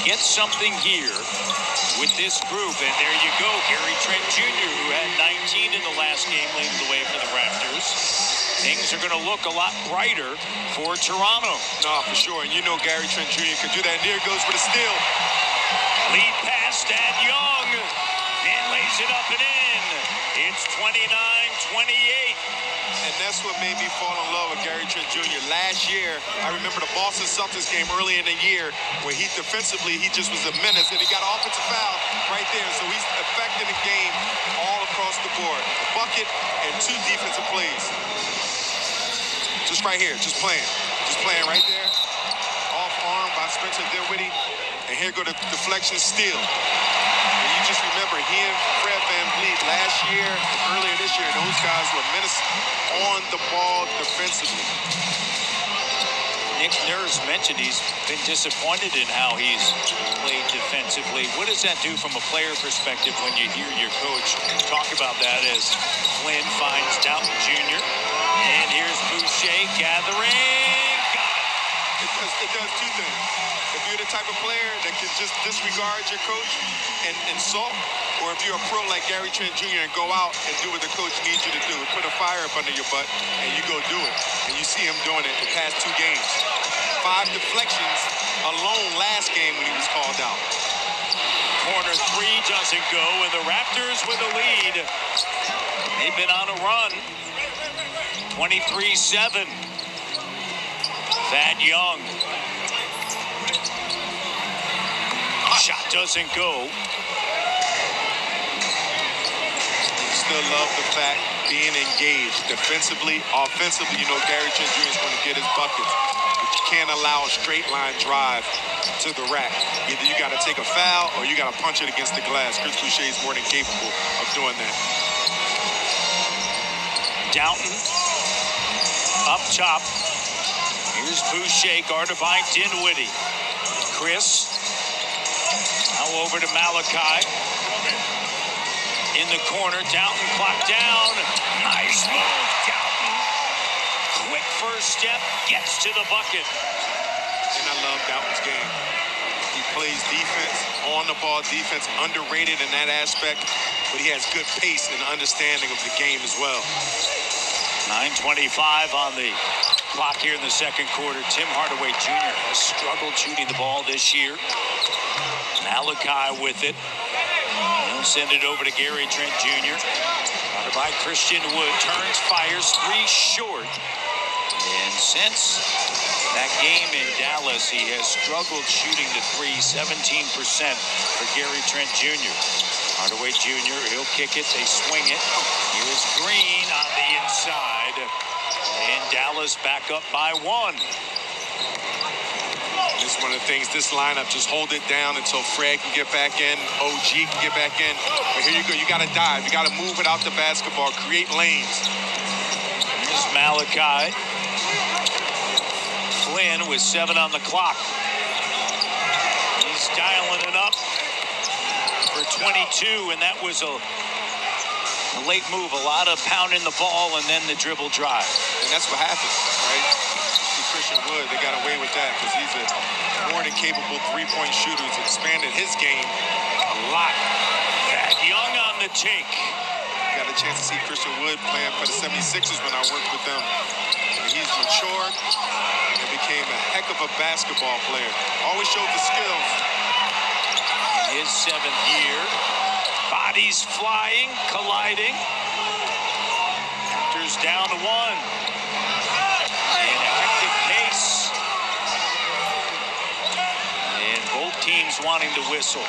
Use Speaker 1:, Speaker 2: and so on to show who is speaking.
Speaker 1: get something here with this group. And there you go, Gary Trent Jr., who had 19 in the last game, leading the way for the Raptors. Things are going to look a lot brighter for Toronto.
Speaker 2: No, for sure. And you know Gary Trent Jr. can do that. And there it goes for the steal.
Speaker 1: Lead pass, Thad Young. And lays it up and in. It's 29-28.
Speaker 2: And that's what made me fall in love with Gary Trent Jr. Last year, I remember the Boston Celtics game early in the year where he defensively, he just was a menace, and he got an offensive foul right there. So he's affecting the game all across the board. A bucket and 2 defensive plays. Just right here, just playing right there. Off arm by Spencer Dinwiddie. And here go the deflection steal. And you just remember he and Fred VanVleet last year and earlier this year, those guys were menace on the ball defensively.
Speaker 1: Nick Nurse mentioned he's been disappointed in how he's played defensively. What does that do from a player perspective when you hear your coach talk about that as Flynn finds Doughton Jr.? And here's Boucher gathering. Got it.
Speaker 2: It does 2 things. If you're the type of player that can just disregard your coach and sulk, or if you're a pro like Gary Trent Jr. and go out and do what the coach needs you to do, put a fire up under your butt, and you go do it. And you see him doing it the past 2 games. 5 deflections alone last game when he was called out.
Speaker 1: Corner 3 doesn't go, and the Raptors with a lead. They've been on a run. 23-7. Thad Young. Shot doesn't go.
Speaker 2: Still love the fact being engaged defensively, offensively. You know Gary Trent Jr. is going to get his buckets, but you can't allow a straight line drive to the rack. Either you got to take a foul or you got to punch it against the glass. Chris Boucher is more than capable of doing that.
Speaker 1: Doughton up top. Here's Boucher guarded by Dinwiddie. Chris now over to Malachi. In the corner, Doughton clocked down. Nice move, Doughton. Quick first step, gets to the bucket.
Speaker 2: And I love Doughton's game. He plays defense, on-the-ball defense, underrated in that aspect, but he has good pace and understanding of the game as well.
Speaker 1: 9:25 on the clock here in the second quarter. Tim Hardaway Jr. has struggled shooting the ball this year. Malachi with it. He'll send it over to Gary Trent Jr. Guarded by Christian Wood. Turns, fires, 3 short. And since that game in Dallas, he has struggled shooting the 3, 17% for Gary Trent Jr. Hardaway Jr., he'll kick it, they swing it. Here's Green on the inside. And Dallas back up by 1.
Speaker 2: This is one of the things, this lineup, just hold it down until Fred can get back in, OG can get back in. But here you go, you got to dive, you got to move without the basketball, create lanes.
Speaker 1: Here's Malachi. Flynn with 7 on the clock. He's dialing it up for 22, and that was a late move. A lot of pounding the ball and then the dribble drive.
Speaker 2: And that's what happens, right? Christian Wood, they got away with that because he's a more than capable 3-point shooter who's expanded his game a lot.
Speaker 1: Thad Young on the take.
Speaker 2: Got a chance to see Christian Wood playing for the 76ers when I worked with them. And he's matured and became a heck of a basketball player. Always showed the skills.
Speaker 1: His 7th year. Bodies flying, colliding. Raptors down to 1. Teams wanting to whistle.